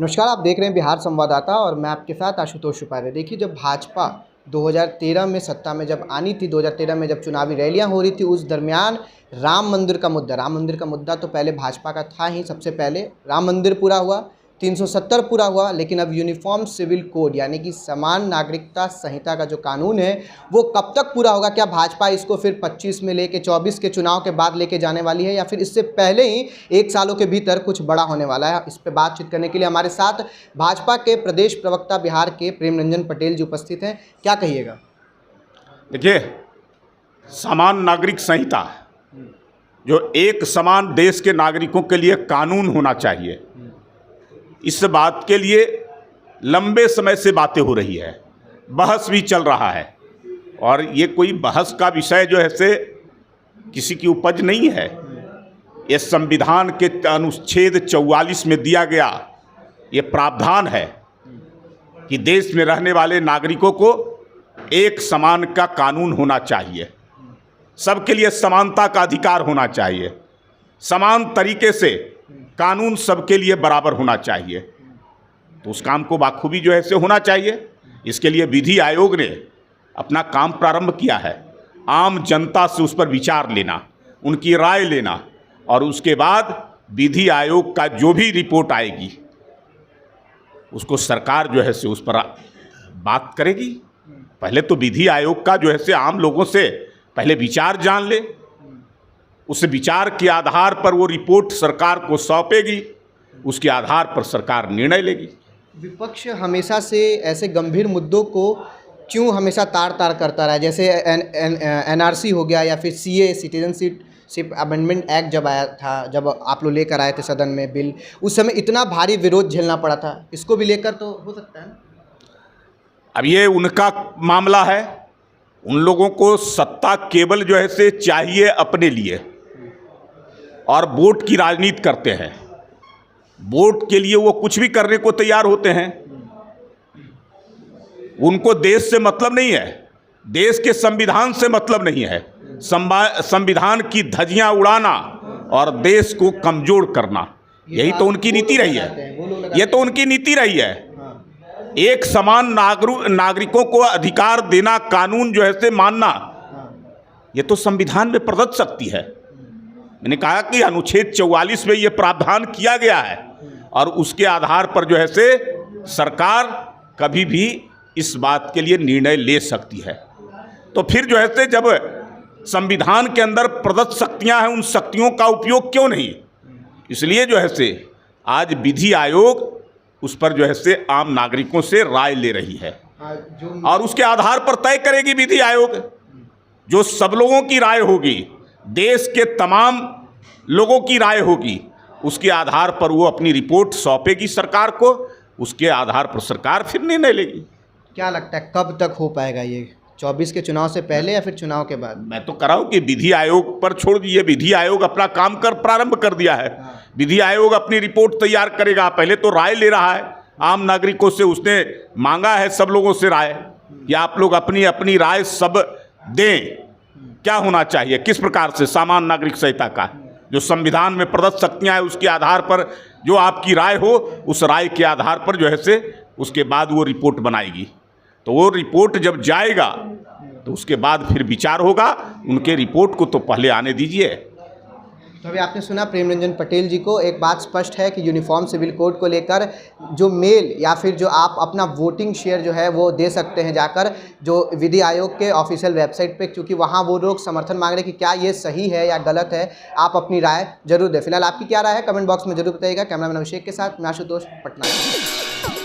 नमस्कार, आप देख रहे हैं बिहार संवाददाता और मैं आपके साथ आशुतोष उपाध्याय। देखिए, जब भाजपा 2013 में सत्ता में जब आनी थी, 2013 में जब चुनावी रैलियां हो रही थी, उस दरमियान राम मंदिर का मुद्दा तो पहले भाजपा का था ही। सबसे पहले राम मंदिर पूरा हुआ, 370 पूरा हुआ, लेकिन अब यूनिफॉर्म सिविल कोड यानी कि समान नागरिकता संहिता का जो कानून है वो कब तक पूरा होगा? क्या भाजपा इसको फिर 25 में लेके 24 के चुनाव के बाद लेके जाने वाली है, या फिर इससे पहले ही 1 सालों के भीतर कुछ बड़ा होने वाला है? इस पर बातचीत करने के लिए हमारे साथ भाजपा के प्रदेश प्रवक्ता बिहार के प्रेम रंजन पटेल जी उपस्थित हैं। क्या कहिएगा? देखिए, समान नागरिक संहिता जो एक समान देश के नागरिकों के लिए कानून होना चाहिए, इस बात के लिए लंबे समय से बातें हो रही है, बहस भी चल रहा है। और ये कोई बहस का विषय जो है से किसी की उपज नहीं है। ये संविधान के अनुच्छेद 44 में दिया गया ये प्रावधान है कि देश में रहने वाले नागरिकों को एक समान का कानून होना चाहिए, सबके लिए समानता का अधिकार होना चाहिए, समान तरीके से कानून सबके लिए बराबर होना चाहिए। तो उस काम को बाखूबी जो है से होना चाहिए। इसके लिए विधि आयोग ने अपना काम प्रारंभ किया है। आम जनता से उस पर विचार लेना, उनकी राय लेना, और उसके बाद विधि आयोग का जो भी रिपोर्ट आएगी उसको सरकार जो है से उस पर बात करेगी। पहले तो विधि आयोग का जो है से आम लोगों से पहले विचार जान ले, उस विचार के आधार पर वो रिपोर्ट सरकार को सौंपेगी, उसके आधार पर सरकार निर्णय लेगी। विपक्ष हमेशा से ऐसे गंभीर मुद्दों को क्यों हमेशा तार तार करता रहा है? जैसे एनआरसी हो गया, या फिर सीए सिटीजनशिप अमेंडमेंट एक्ट जब आया था, जब आप लोग लेकर आए थे सदन में बिल, उस समय इतना भारी विरोध झेलना पड़ा था। इसको भी लेकर तो हो सकता है ना? अब ये उनका मामला है। उन लोगों को सत्ता केवल जो है से चाहिए अपने लिए, और वोट की राजनीति करते हैं। वोट के लिए वो कुछ भी करने को तैयार होते हैं। उनको देश से मतलब नहीं है, देश के संविधान से मतलब नहीं है। संविधान की धज्जियां उड़ाना और देश को कमजोर करना, यही तो उनकी नीति रही है। ये तो उनकी नीति रही है। एक समान नागरिकों को अधिकार देना, कानून जो है से मानना, ये तो संविधान में प्रदत्त शक्ति है। मैंने कहा कि अनुच्छेद 44 में ये प्रावधान किया गया है, और उसके आधार पर जो है से सरकार कभी भी इस बात के लिए निर्णय ले सकती है। तो फिर जो है से जब संविधान के अंदर प्रदत्त शक्तियां हैं, उन शक्तियों का उपयोग क्यों नहीं? इसलिए जो है से आज विधि आयोग उस पर जो है से आम नागरिकों से राय ले रही है, और उसके आधार पर तय करेगी विधि आयोग। जो सब लोगों की राय होगी, देश के तमाम लोगों की राय होगी, उसके आधार पर वो अपनी रिपोर्ट सौंपेगी सरकार को। उसके आधार पर सरकार फिर निर्णय लेगी। क्या लगता है कब तक हो पाएगा ये? 24 के चुनाव से पहले या फिर चुनाव के बाद? मैं तो कह रहा हूँ कि विधि आयोग पर छोड़ दीजिए। विधि आयोग अपना काम प्रारंभ कर दिया है। विधि आयोग अपनी रिपोर्ट तैयार करेगा। पहले तो राय ले रहा है आम नागरिकों से। उसने मांगा है सब लोगों से राय कि आप लोग अपनी अपनी राय सब दें, क्या होना चाहिए, किस प्रकार से समान नागरिक संहिता का जो संविधान में प्रदत्त शक्तियां हैं, उसके आधार पर जो आपकी राय हो, उस राय के आधार पर जो है से उसके बाद वो रिपोर्ट बनाएगी। तो वो रिपोर्ट जब जाएगा तो उसके बाद फिर विचार होगा। उनके रिपोर्ट को तो पहले आने दीजिए। तो अभी आपने सुना प्रेम रंजन पटेल जी को। एक बात स्पष्ट है कि यूनिफॉर्म सिविल कोड को लेकर जो मेल या फिर जो आप अपना वोटिंग शेयर जो है वो दे सकते हैं जाकर जो विधि आयोग के ऑफिशियल वेबसाइट पे, क्योंकि वहाँ वो लोग समर्थन मांग रहे हैं कि क्या ये सही है या गलत है। आप अपनी राय जरूर दें। फिलहाल आपकी क्या राय है कमेंट बॉक्स में जरूर बताइएगा। कैमरामैन अभिषेक के साथ मैं आशुतोष, पटना।